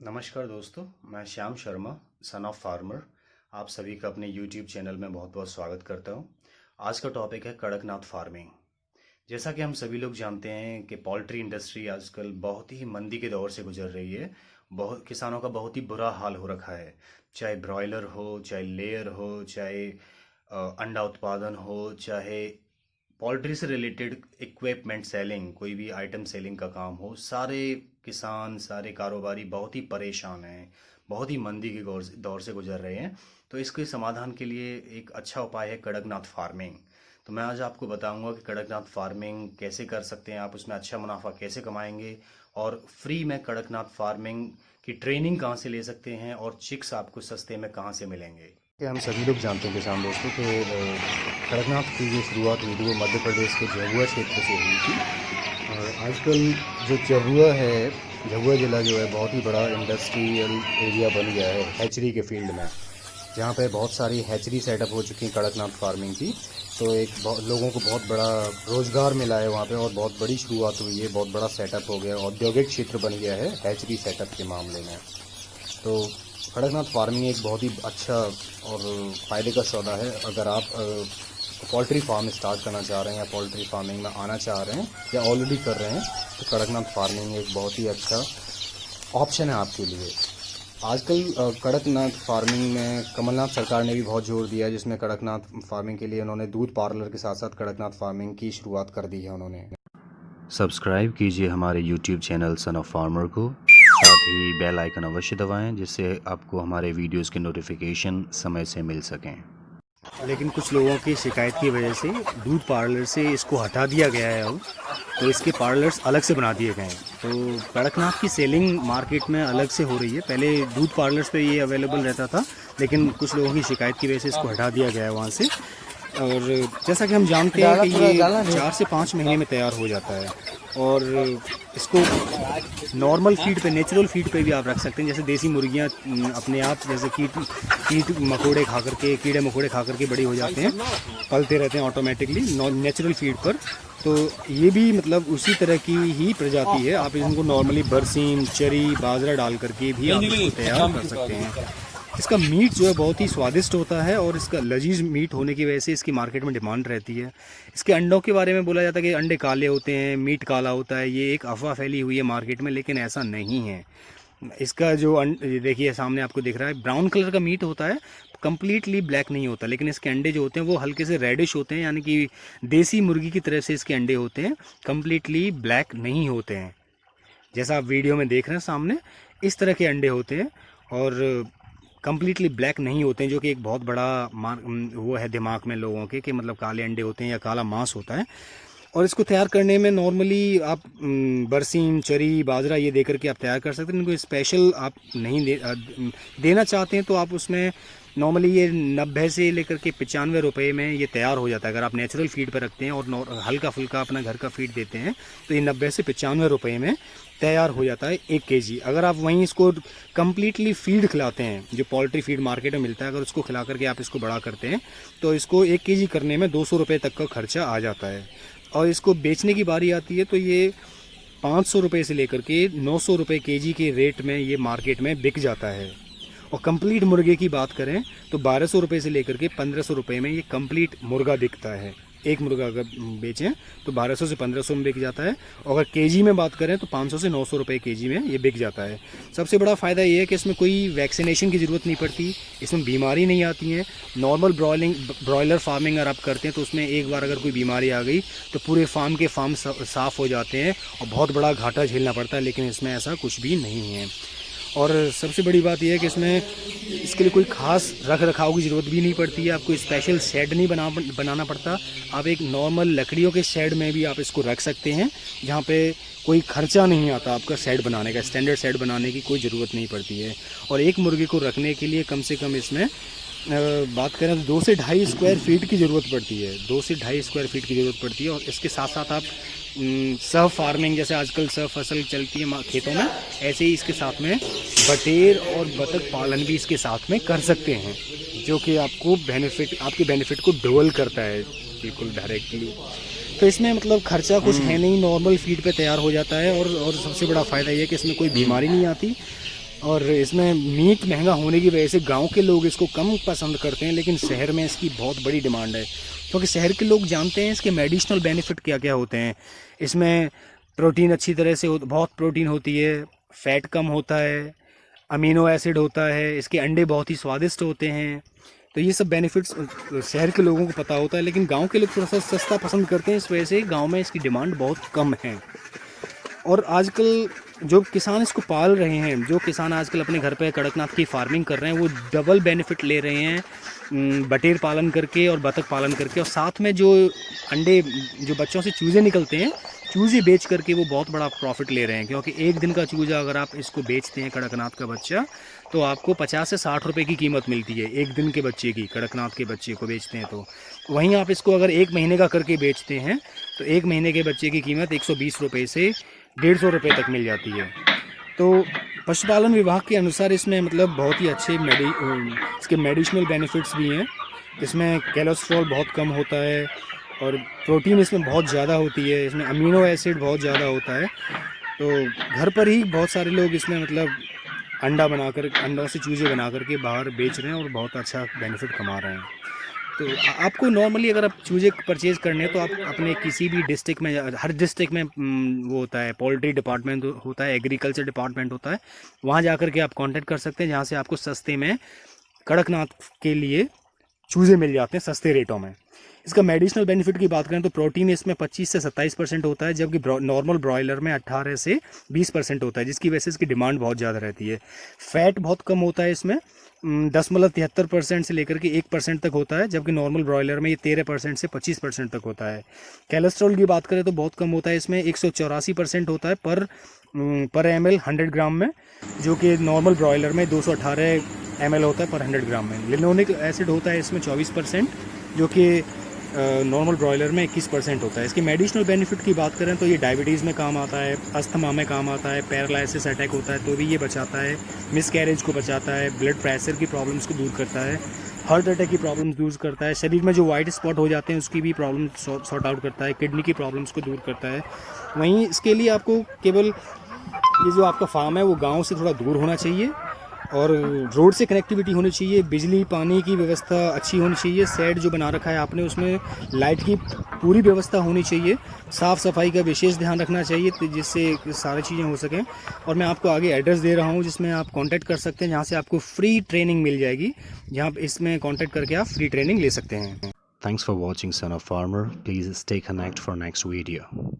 नमस्कार दोस्तों, मैं Shyam Sharma, son of farmer. आप सभी का अपने YouTube चैनल में बहुत बहुत स्वागत करता हूं। आज का टॉपिक है कड़कनाथ फार्मिंग। जैसा कि हम सभी लोग जानते हैं कि पोल्ट्री इंडस्ट्री आजकल बहुत ही मंदी के दौर से गुजर रही है। बहुत किसानों का बहुत ही बुरा हाल हो रखा है, चाहे ब्रॉयलर हो, चाहे लेयर हो, चाहे अंडा उत्पादन हो, चाहे पोल्ट्री से रिलेटेड इक्विपमेंट सेलिंग, कोई भी आइटम सेलिंग का काम हो। सारे किसान, सारे कारोबारी बहुत ही परेशान हैं, बहुत ही मंदी के दौर से गुजर रहे हैं। तो इसके समाधान के लिए एक अच्छा उपाय है कड़कनाथ फार्मिंग। तो मैं आज आपको बताऊंगा कि कड़कनाथ फार्मिंग कैसे कर सकते हैं, आप उसमें अच्छा मुनाफा कैसे कमाएंगे, और फ्री में कड़कनाथ फार्मिंग की ट्रेनिंग कहाँ से ले सकते हैं, और चिक्स आपको सस्ते में कहाँ से मिलेंगे। कि हम सभी लोग जानते हैं किसान दोस्तों कि कड़कनाथ की जो शुरुआत हुई थी वो मध्य प्रदेश के झाबुआ क्षेत्र से हुई थी। और आजकल जो झाबुआ है, झाबुआ ज़िला जो है बहुत ही बड़ा इंडस्ट्रियल एरिया बन गया है हैचरी के फील्ड में, जहाँ पे बहुत सारी हैचरी सेटअप हो चुकी हैं कड़कनाथ फार्मिंग की। तो लोगों को बहुत बड़ा रोज़गार मिला है वहाँ पे, और बहुत बड़ी शुरुआत हुई है, बहुत बड़ा सेटअप हो गया, औद्योगिक क्षेत्र बन गया है हैचरी सेटअप के मामले में। तो कड़कनाथ फार्मिंग एक बहुत ही अच्छा और फ़ायदे का सौदा है। अगर आप पोल्ट्री फार्म स्टार्ट करना चाह रहे हैं, या पोल्ट्री फार्मिंग में आना चाह रहे हैं, या ऑलरेडी कर रहे हैं, तो कड़कनाथ फार्मिंग एक बहुत ही अच्छा ऑप्शन है आपके लिए। आजकल कड़कनाथ फार्मिंग में कमलनाथ सरकार ने भी बहुत जोर दिया है, जिसमें कड़कनाथ फार्मिंग के लिए उन्होंने दूध पार्लर के साथ साथ कड़कनाथ फार्मिंग की शुरुआत कर दी है उन्होंने। सब्सक्राइब कीजिए हमारे YouTube channel son of farmer को, साथ ही बेल आइकन अवश्य दबाएं, जिससे आपको हमारे वीडियोस के नोटिफिकेशन समय से मिल सकें। लेकिन कुछ लोगों की शिकायत की वजह से दूध पार्लर से इसको हटा दिया गया है अब, तो इसके पार्लर्स अलग से बना दिए गए हैं। तो कड़कनाथ की सेलिंग मार्केट में अलग से हो रही है। पहले दूध पार्लर्स पे ये अवेलेबल रहता था, लेकिन कुछ लोगों की शिकायत की वजह से इसको हटा दिया गया है वहाँ से। और जैसा कि हम जानते हैं कि ये 4 से 5 महीने में तैयार हो जाता है, और इसको नॉर्मल फीड पे, नेचुरल फीड पे भी आप रख सकते हैं। जैसे देसी मुर्गियाँ अपने आप जैसे कीड़े मकोड़े खा करके बड़ी हो जाते हैं, पलते रहते हैं ऑटोमेटिकली नेचुरल फीड पर। तो ये भी मतलब उसी तरह की ही प्रजाति है। आप इनको नॉर्मली बरसीम, चरी, बाजरा डाल करके भी आप इसको तैयार कर सकते हैं। इसका मीट जो है बहुत ही स्वादिष्ट होता है, और इसका लजीज मीट होने की वजह से इसकी मार्केट में डिमांड रहती है। इसके अंडों के बारे में बोला जाता है कि अंडे काले होते हैं, मीट काला होता है। ये एक अफवाह फैली हुई है मार्केट में, लेकिन ऐसा नहीं है। इसका जो देखिए सामने आपको दिख रहा है, ब्राउन कलर का मीट होता है, कम्प्लीटली ब्लैक नहीं होता। लेकिन इसके अंडे जो होते हैं वो हल्के से रेडिश होते हैं, यानी कि देसी मुर्गी की तरह से इसके अंडे होते हैं, कम्प्लीटली ब्लैक नहीं होते हैं। जैसा आप वीडियो में देख रहे हैं सामने, इस तरह के अंडे होते हैं, और कम्प्लीटली ब्लैक नहीं होते हैं, जो कि एक बहुत बड़ा वो है दिमाग में लोगों के, कि मतलब काले अंडे होते हैं या काला मांस होता है। और इसको तैयार करने में नॉर्मली आप बरसीम, चरी, बाजरा ये देकर के आप तैयार कर सकते हैं। इनको स्पेशल आप नहीं देना चाहते हैं तो आप उसमें नॉर्मली ये 90 से लेकर के 95 रुपये में ये तैयार हो जाता है। अगर आप नेचुरल फीड पर रखते हैं और हल्का फुल्का अपना घर का फीड देते हैं, तो ये 90 से 95 रुपये में तैयार हो जाता है 1 kg। अगर आप वहीं इसको कम्प्लीटली फीड खिलाते हैं, जो पोल्ट्री फीड मार्केट में मिलता है, अगर उसको खिला करके आप इसको बड़ा करते हैं, तो इसको 1 kg करने में 200 रुपये तक का खर्चा आ जाता है। और इसको बेचने की बारी आती है तो ये 500 रुपये से लेकर के 900 रुपये kg के रेट में ये मार्केट में बिक जाता है। और कंप्लीट मुर्गे की बात करें तो 1200 रुपये से लेकर के 1500 रुपये में ये कंप्लीट मुर्गा बिकता है। एक मुर्गा अगर बेचें तो 1200 से 1500 में बिक जाता है। और अगर केजी में बात करें तो 500 से 900 रुपये केजी में ये बिक जाता है। सबसे बड़ा फ़ायदा ये है कि इसमें कोई वैक्सीनेशन की ज़रूरत नहीं पड़ती, इसमें बीमारी नहीं आती है। नॉर्मल ब्रॉयलर फार्मिंग अगर आप करते हैं तो उसमें एक बार अगर कोई बीमारी आ गई तो पूरे फार्म साफ़ हो जाते हैं और बहुत बड़ा घाटा झेलना पड़ता है, लेकिन इसमें ऐसा कुछ भी नहीं है। और सबसे बड़ी बात यह है कि इसके लिए कोई ख़ास रख रखाव की ज़रूरत भी नहीं पड़ती है। आपको स्पेशल शेड नहीं बनाना पड़ता। आप एक नॉर्मल लकड़ियों के शेड में भी आप इसको रख सकते हैं, जहाँ पे कोई खर्चा नहीं आता आपका शेड बनाने का। स्टैंडर्ड शेड बनाने की कोई ज़रूरत नहीं पड़ती है। और एक मुर्गी को रखने के लिए कम से कम इसमें बात करें तो 2 से ढाई स्क्वायर फीट की ज़रूरत पड़ती है। 2 से ढाई स्क्वायर फीट की ज़रूरत पड़ती है। और इसके साथ साथ आप सब फार्मिंग, जैसे आजकल सब फसल चलती है खेतों में, ऐसे ही इसके साथ में बटेर और बतख पालन भी इसके साथ में कर सकते हैं, जो कि आपके बेनिफिट को डबल करता है बिल्कुल डायरेक्टली। तो इसमें मतलब खर्चा कुछ है नहीं, नॉर्मल फीड पे तैयार हो जाता है। और सबसे बड़ा फ़ायदा ये है कि इसमें कोई बीमारी नहीं आती। और इसमें मीट महंगा होने की वजह से गांव के लोग इसको कम पसंद करते हैं, लेकिन शहर में इसकी बहुत बड़ी डिमांड है, क्योंकि शहर के लोग जानते हैं इसके मेडिसिनल बेनिफिट क्या क्या होते हैं। इसमें प्रोटीन अच्छी तरह से बहुत प्रोटीन होती है, फैट कम होता है, अमीनो एसिड होता है, इसके अंडे बहुत ही स्वादिष्ट होते हैं। तो ये सब बेनिफिट्स शहर के लोगों को पता होता है, लेकिन गांव के लोग थोड़ा सा सस्ता पसंद करते हैं, इस वजह से गांव में इसकी डिमांड बहुत कम है। और आजकल जो किसान इसको पाल रहे हैं, जो किसान आजकल अपने घर पे कड़कनाथ की फार्मिंग कर रहे हैं, वो डबल बेनिफिट ले रहे हैं बटेर पालन करके और बतख पालन करके, और साथ में जो अंडे, जो बच्चों से चूज़े निकलते हैं, चूज़े बेच करके वो बहुत बड़ा प्रॉफिट ले रहे हैं। क्योंकि एक दिन का चूज़ा अगर आप इसको बेचते हैं, कड़कनाथ का बच्चा, तो आपको 50 से 60 रुपये की कीमत मिलती है एक दिन के बच्चे की, कड़कनाथ के बच्चे को बेचते हैं। तो वहीं आप इसको अगर एक महीने का करके बेचते हैं तो एक महीने के बच्चे की कीमत 120 रुपये से 150 रुपये तक मिल जाती है। तो पशुपालन विभाग के अनुसार इसमें मतलब बहुत ही अच्छे इसके मेडिसिनल बेनिफिट्स भी हैं। इसमें कोलेस्ट्रॉल बहुत कम होता है और प्रोटीन इसमें बहुत ज़्यादा होती है, इसमें अमीनो एसिड बहुत ज़्यादा होता है। तो घर पर ही बहुत सारे लोग इसमें मतलब अंडों से चूज़े बना करके बाहर बेच रहे हैं और बहुत अच्छा बेनिफिट कमा रहे हैं। तो आपको नॉर्मली अगर आप चूज़े परचेज़ करने हैं तो आप अपने किसी भी डिस्ट्रिक्ट में, हर डिस्ट्रिक्ट में वो होता है, पोल्ट्री डिपार्टमेंट होता है, एग्रीकल्चर डिपार्टमेंट होता है, वहाँ जा कर के आप कांटेक्ट कर सकते हैं, जहाँ से आपको सस्ते में कड़कनाथ के लिए चूज़े मिल जाते हैं सस्ते रेटों में। इसका मेडिसिनल बेनिफिट की बात करें तो प्रोटीन इसमें 25 से 27% होता है, जबकि नॉर्मल ब्रॉयलर में 18 से 20% होता है, जिसकी वजह से इसकी डिमांड बहुत ज़्यादा रहती है। फैट बहुत कम होता है इसमें, 10.73% से लेकर के 1% तक होता है, जबकि नॉर्मल ब्रॉयलर में ये 13% से 25% तक होता है। कोलेस्ट्रॉल की बात करें तो बहुत कम होता है, इसमें 184% होता है पर ml 100 ग्राम में, जो कि नॉर्मल ब्रॉयलर में 218 ml होता है पर 100 ग्राम में। लिनोलिक एसिड होता है इसमें 24%, जो कि नॉर्मल ब्रॉयलर में 21% होता है। इसके मेडिसिनल बेनिफिट की बात करें तो ये डायबिटीज़ में काम आता है, अस्थमा में काम आता है, पैरालिसिस अटैक होता है तो भी ये बचाता है, मिसकैरेज को बचाता है, ब्लड प्रेशर की प्रॉब्लम्स को दूर करता है, हार्ट अटैक की प्रॉब्लम्स दूर करता है, शरीर में जो वाइट स्पॉट हो जाते हैं उसकी भी प्रॉब्लम सॉर्ट आउट करता है, किडनी की प्रॉब्लम्स को दूर करता है। वहीं इसके लिए आपको केवल ये जो आपका फार्म है वो गाँव से थोड़ा दूर होना चाहिए और रोड से कनेक्टिविटी होनी चाहिए, बिजली पानी की व्यवस्था अच्छी होनी चाहिए, शेड जो बना रखा है आपने उसमें लाइट की पूरी व्यवस्था होनी चाहिए, साफ़ सफाई का विशेष ध्यान रखना चाहिए जिससे सारी चीज़ें हो सकें। और मैं आपको आगे एड्रेस दे रहा हूँ जिसमें आप कांटेक्ट कर सकते हैं, जहाँ से आपको फ्री ट्रेनिंग मिल जाएगी, जहाँ इसमें कांटेक्ट करके आप फ्री ट्रेनिंग ले सकते हैं। Thanks for watching son of farmer. Please stay connect for next video.